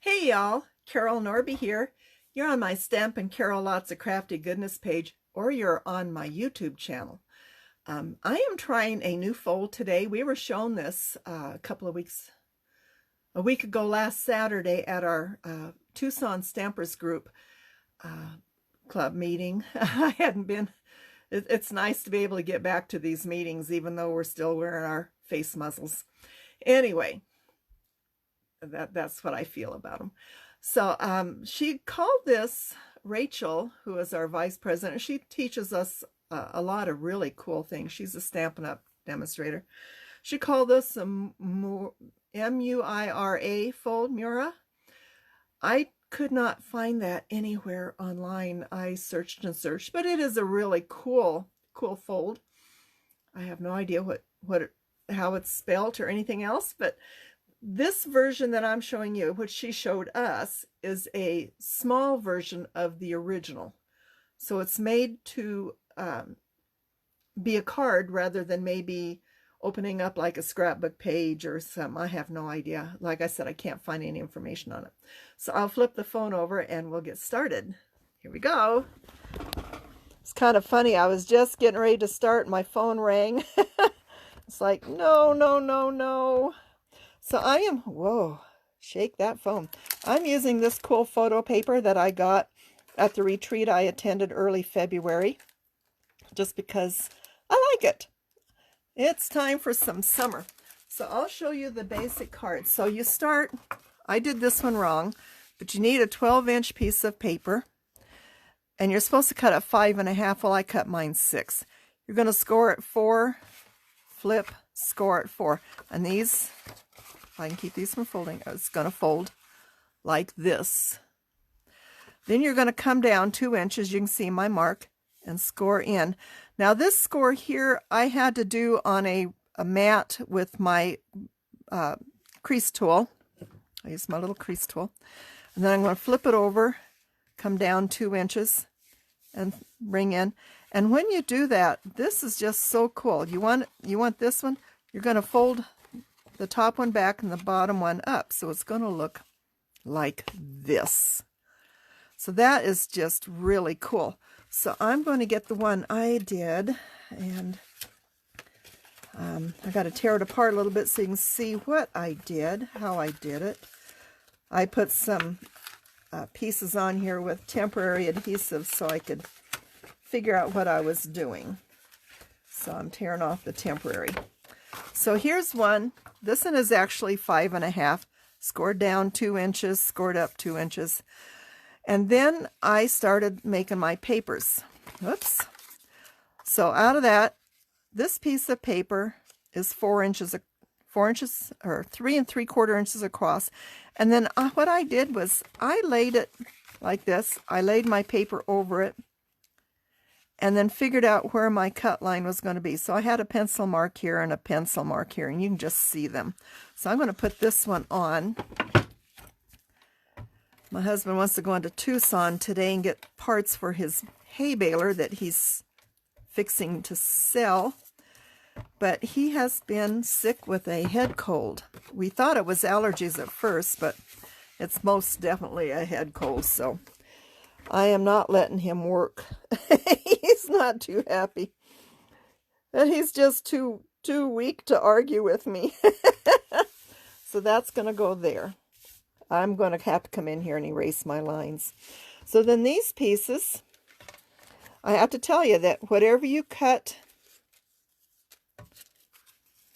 Hey y'all, Carol Norby here. You're on my Stampin' Carol Lots of Crafty Goodness page, or you're on my YouTube channel. I am trying a new fold today. We were shown this a week ago last Saturday at our Tucson Stampers Group club meeting. I hadn't been. It's nice to be able to get back to these meetings even though we're still wearing our face muzzles. Anyway, that's what I feel about them. So she called this, Rachel, who is our vice president. She teaches us a lot of really cool things. She's a Stampin' Up! Demonstrator. She called this a M-U-I-R-A fold, Mura. I could not find that anywhere online. I searched and searched, but it is a really cool fold. I have no idea how it's spelled or anything else, but this version that I'm showing you, which she showed us, is a small version of the original. So it's made to be a card rather than maybe opening up like a scrapbook page or something. I have no idea. Like I said, I can't find any information on it. So I'll flip the phone over and we'll get started. Here we go. It's kind of funny. I was just getting ready to start. My phone rang. It's like, no, no, no, no. So I am, whoa, shake that phone. I'm using this cool photo paper that I got at the retreat I attended early February, just because I like it. It's time for some summer. So I'll show you the basic cards. So you start, I did this one wrong, but you need a 12-inch piece of paper, and you're supposed to cut it 5.5. Well, I cut mine 6. You're going to score at 4, flip, score at 4. And these, if I can keep these from folding, it's going to fold like this. Then you're going to come down 2 inches, you can see my mark, and score in. Now this score here I had to do on a mat with my crease tool. I use my little crease tool. And then I'm going to flip it over, come down 2 inches, and bring in. And when you do that, this is just so cool. You want this one, you're going to fold the top one back and the bottom one up. So it's going to look like this. So that is just really cool. So I'm going to get the one I did, and I got to tear it apart a little bit so you can see what I did, how I did it. I put some pieces on here with temporary adhesive so I could figure out what I was doing. So I'm tearing off the temporary. So here's one. This one is actually 5.5. Scored down 2 inches, scored up 2 inches. And then I started making my papers. Whoops. So out of that, this piece of paper is 4 inches or 3 3/4 inches across. And then what I did was I laid it like this. I laid my paper over it and then figured out where my cut line was going to be. So I had a pencil mark here and a pencil mark here, and you can just see them. So I'm going to put this one on. My husband wants to go into Tucson today and get parts for his hay baler that he's fixing to sell. But he has been sick with a head cold. We thought it was allergies at first, but it's most definitely a head cold. So I am not letting him work. He's not too happy. And he's just too weak to argue with me. So that's going to go there. I'm going to have to come in here and erase my lines. So then these pieces, I have to tell you that whatever you cut,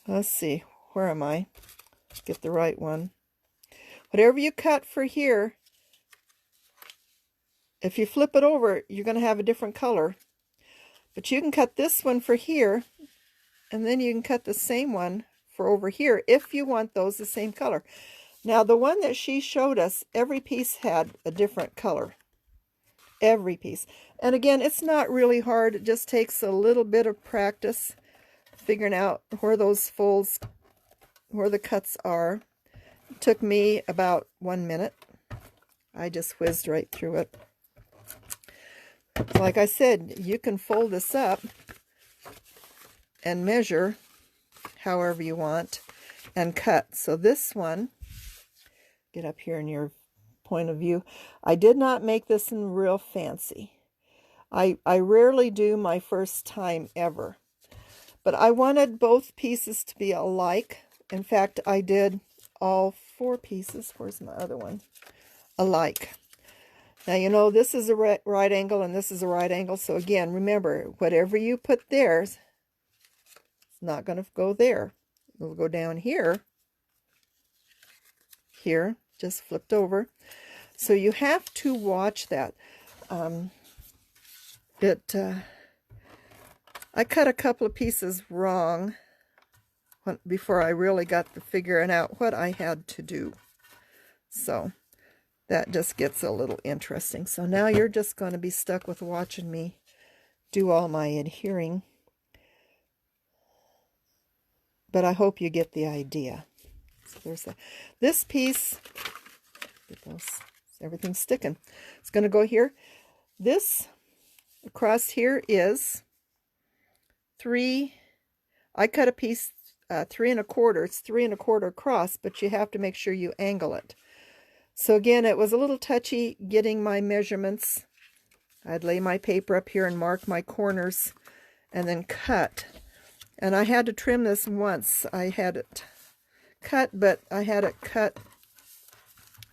let's see, where am I? Get the right one. Whatever you cut for here, if you flip it over, you're going to have a different color. But you can cut this one for here, and then you can cut the same one for over here if you want those the same color. Now, the one that she showed us, every piece had a different color. Every piece. And again, it's not really hard. It just takes a little bit of practice figuring out where those folds, where the cuts are. It took me about 1 minute. I just whizzed right through it. So like I said, you can fold this up and measure however you want and cut. So this one, get up here in your point of view. I did not make this in real fancy. I rarely do my first time ever. But I wanted both pieces to be alike. In fact, I did all 4 pieces. Where's my other one? Alike. Now, you know, this is a right angle and this is a right angle. So again, remember, whatever you put there, it's not going to go there. It'll go down here. Here, just flipped over. So you have to watch that. I cut a couple of pieces wrong before I really got to figuring out what I had to do. So that just gets a little interesting. So now you're just going to be stuck with watching me do all my adhering. But I hope you get the idea. So there's that. This piece, everything's sticking. It's going to go here. This across here is 3. I cut a piece 3 1/4. It's 3 1/4 across, but you have to make sure you angle it. So again, it was a little touchy getting my measurements. I'd lay my paper up here and mark my corners and then cut. And I had to trim this once. I had it cut, but I had it cut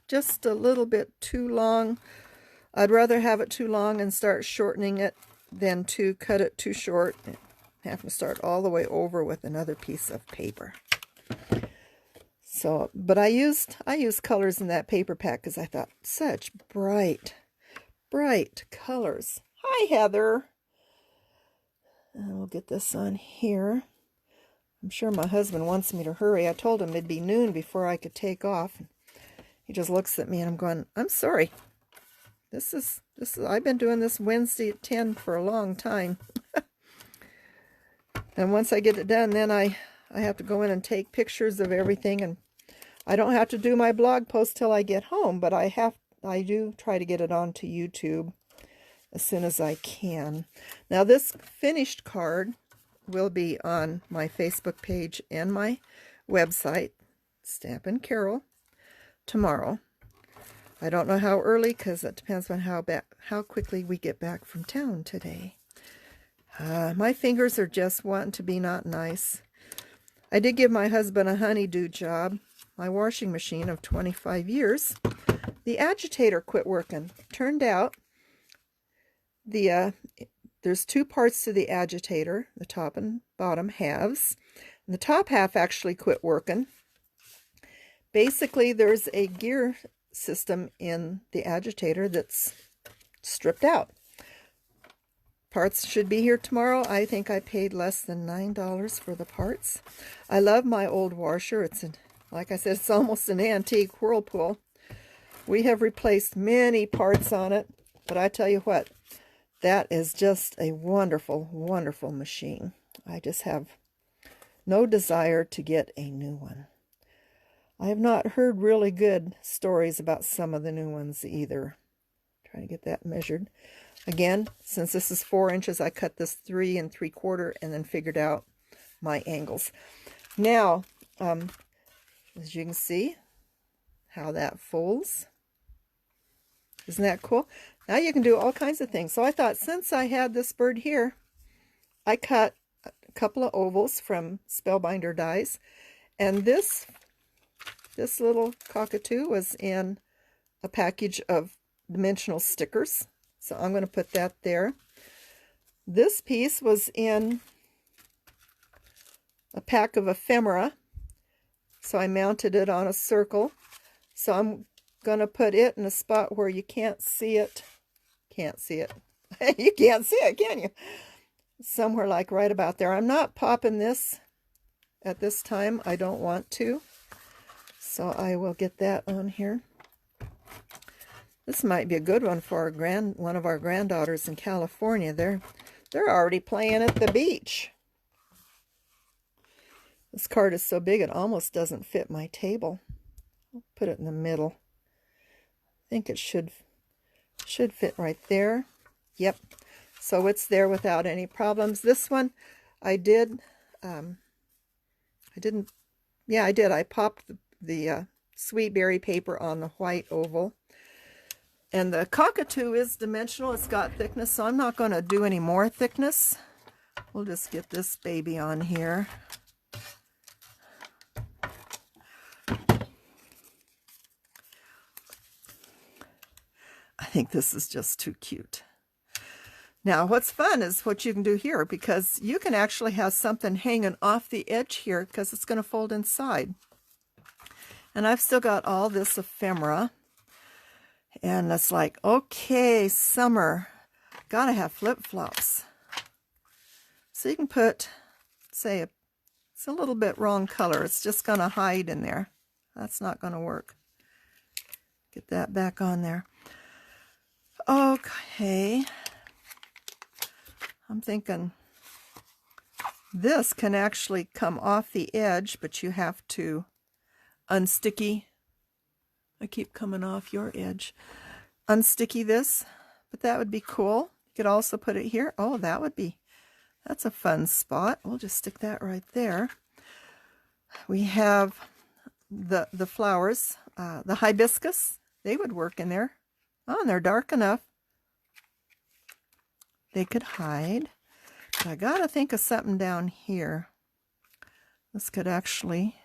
just a little bit too long. I'd rather have it too long and start shortening it than to cut it too short and have to start all the way over with another piece of paper. So, but I used colors in that paper pack because I thought, such bright colors. Hi, Heather. And we'll get this on here. I'm sure my husband wants me to hurry. I told him it'd be noon before I could take off. He just looks at me and I'm going, I'm sorry. This is I've been doing this Wednesday at 10 for a long time. And once I get it done, then I have to go in and take pictures of everything, and I don't have to do my blog post till I get home, but I do try to get it onto YouTube as soon as I can. Now this finished card will be on my Facebook page and my website, Stampin' Carol, tomorrow. I don't know how early because it depends on how quickly we get back from town today. My fingers are just wanting to be not nice. I did give my husband a honeydew job. My washing machine of 25 years. The agitator quit working. Turned out there's 2 parts to the agitator, the top and bottom halves. And the top half actually quit working. Basically, there's a gear system in the agitator that's stripped out. Parts should be here tomorrow. I think I paid less than $9 for the parts. I love my old washer. Like I said, it's almost an antique Whirlpool. We have replaced many parts on it, but I tell you what, that is just a wonderful, wonderful machine. I just have no desire to get a new one. I have not heard really good stories about some of the new ones either. Trying to get that measured. Again, since this is 4 inches, I cut this 3 3/4 and then figured out my angles. Now, as you can see how that folds. Isn't that cool? Now you can do all kinds of things. So I thought, since I had this bird here, I cut a couple of ovals from Spellbinder dies. And this little cockatoo was in a package of dimensional stickers. So I'm going to put that there. This piece was in a pack of ephemera. So I mounted it on a circle. So I'm going to put it in a spot where you can't see it. Can't see it. You can't see it, can you? Somewhere like right about there. I'm not popping this at this time. I don't want to. So I will get that on here. This might be a good one for one of our granddaughters in California. They're already playing at the beach. This card is so big it almost doesn't fit my table. I'll put it in the middle. I think it should fit right there. Yep. So it's there without any problems. This one I did. I popped the sweet berry paper on the white oval. And the cockatoo is dimensional. It's got thickness, so I'm not going to do any more thickness. We'll just get this baby on here. I think this is just too cute. Now, what's fun is what you can do here, because you can actually have something hanging off the edge here because it's going to fold inside. And I've still got all this ephemera. And it's like, okay, summer, gotta have flip-flops. So you can put, say, it's a little bit wrong color. It's just going to hide in there. That's not going to work. Get that back on there. Okay. I'm thinking this can actually come off the edge, but you have to unsticky. I keep coming off your edge. Unsticky this, but that would be cool. You could also put it here. Oh, that's a fun spot. We'll just stick that right there. We have the flowers, the hibiscus. They would work in there. Oh, and they're dark enough. They could hide. But I gotta think of something down here. This could actually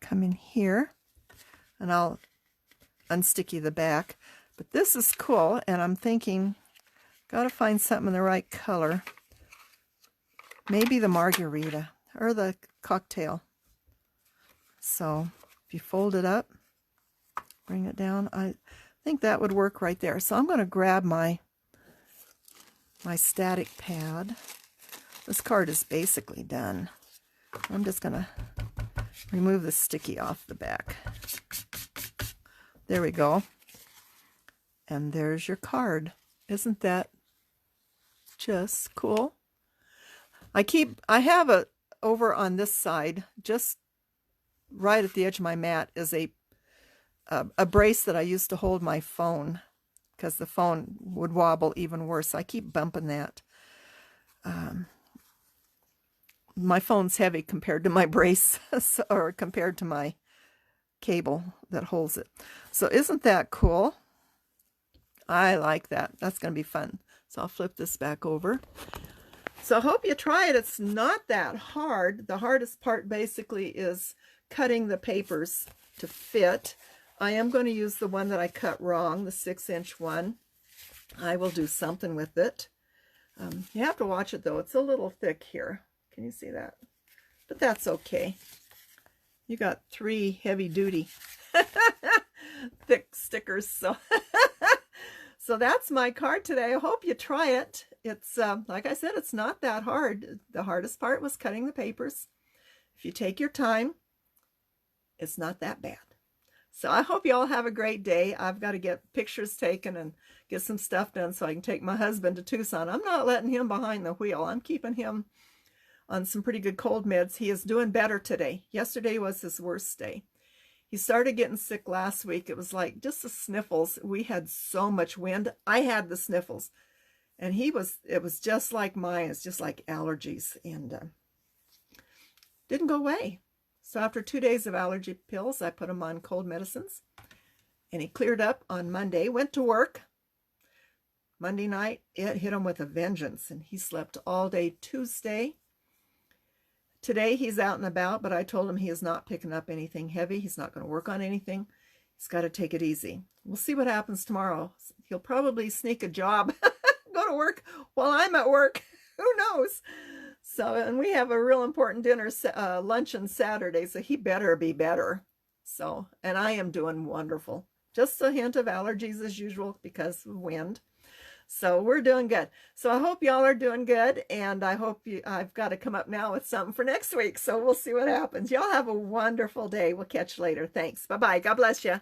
come in here, and I'll unsticky the back. But this is cool, and I'm thinking, gotta find something in the right color. Maybe the margarita or the cocktail. So if you fold it up, bring it down, I think that would work right there. So I'm going to grab my static pad. This card is basically done. I'm just going to remove the sticky off the back. There we go. And there's your card. Isn't that just cool? I have a over on this side, just right at the edge of my mat, is a brace that I used to hold my phone, because the phone would wobble even worse. I keep bumping that. My phone's heavy compared to my brace, or compared to my cable that holds it. So isn't that cool? I like that. That's going to be fun. So I'll flip this back over. So I hope you try it. It's not that hard. The hardest part basically is cutting the papers to fit. I am going to use the one that I cut wrong, the 6-inch one. I will do something with it. You have to watch it though. It's a little thick here. Can you see that? But that's okay. You got 3 heavy-duty thick stickers. So, so that's my card today. I hope you try it. It's, like I said, it's not that hard. The hardest part was cutting the papers. If you take your time, it's not that bad. So I hope you all have a great day. I've got to get pictures taken and get some stuff done so I can take my husband to Tucson. I'm not letting him behind the wheel. I'm keeping him on some pretty good cold meds. He is doing better today. Yesterday was his worst day. He started getting sick last week. It was like just the sniffles. We had so much wind. I had the sniffles. And it was just like mine. It's just like allergies. And didn't go away. So after 2 days of allergy pills, I put him on cold medicines. And he cleared up on Monday. Went to work. Monday night, it hit him with a vengeance. And he slept all day Tuesday. Today he's out and about, but I told him he is not picking up anything heavy. He's not going to work on anything. He's got to take it easy. We'll see what happens tomorrow. He'll probably sneak a job, go to work while I'm at work. Who knows? So, and we have a real important dinner, luncheon Saturday, so he better be better. So, and I am doing wonderful. Just a hint of allergies as usual because of wind. So we're doing good. So I hope y'all are doing good, and I hope I've got to come up now with something for next week. So we'll see what happens. Y'all have a wonderful day. We'll catch you later. Thanks. Bye-bye. God bless you.